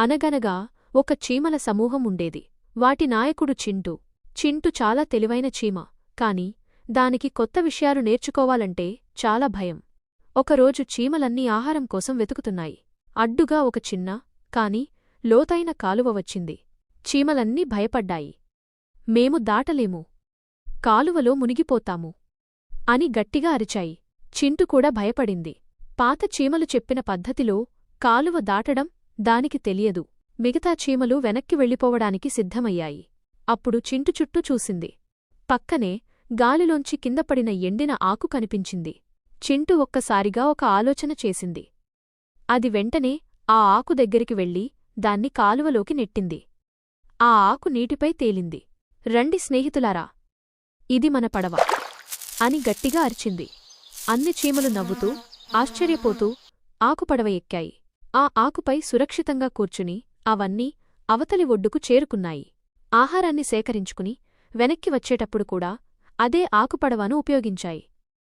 అనగనగా ఒక చీమల సమూహం ఉండేది. వాటి నాయకుడు చింటూ. చింటూ చాలా తెలివైన చీమ, కాని దానికి కొత్త విషయాలు నేర్చుకోవాలంటే చాలా భయం. ఒకరోజు చీమలన్నీ ఆహారం కోసం వెతుకుతున్నాయి. అడ్డుగా ఒక చిన్న, కాని లోతైన కాలువ వచ్చింది. చీమలన్నీ భయపడ్డాయి. మేము దాటలేము, కాలువలో మునిగిపోతాము అని గట్టిగా అరిచాయి. చింటూ కూడా భయపడింది. పాత చీమలు చెప్పిన పద్ధతిలో కాలువ దాటడం దానికి తెలియదు. మిగతా చీమలు వెనక్కి వెళ్ళిపోవడానికి సిద్ధమయ్యాయి. అప్పుడు చింటూ చుట్టూ చూసింది. పక్కనే గాలిలోంచి కిందపడిన ఎండిన ఆకు కనిపించింది. చింటూ ఒక్కసారిగా ఒక ఆలోచన చేసింది. అది వెంటనే ఆ ఆకు దగ్గరికి వెళ్ళి దాన్ని కాలువలోకి నెట్టింది. ఆ ఆకు నీటిపై తేలింది. రండి స్నేహితులారా, ఇది మన పడవ అని గట్టిగా అరిచింది. అన్ని చీమలు నవ్వుతూ, ఆశ్చర్యపోతూ ఆకుపడవ ఎక్కాయి. ఆ ఆకుపై సురక్షితంగా కూర్చుని అవన్నీ అవతలి ఒడ్డుకు చేరుకున్నాయి. ఆహారాన్ని సేకరించుకుని వెనక్కి వచ్చేటప్పుడు కూడా అదే ఆకుపడవను ఉపయోగించాయి.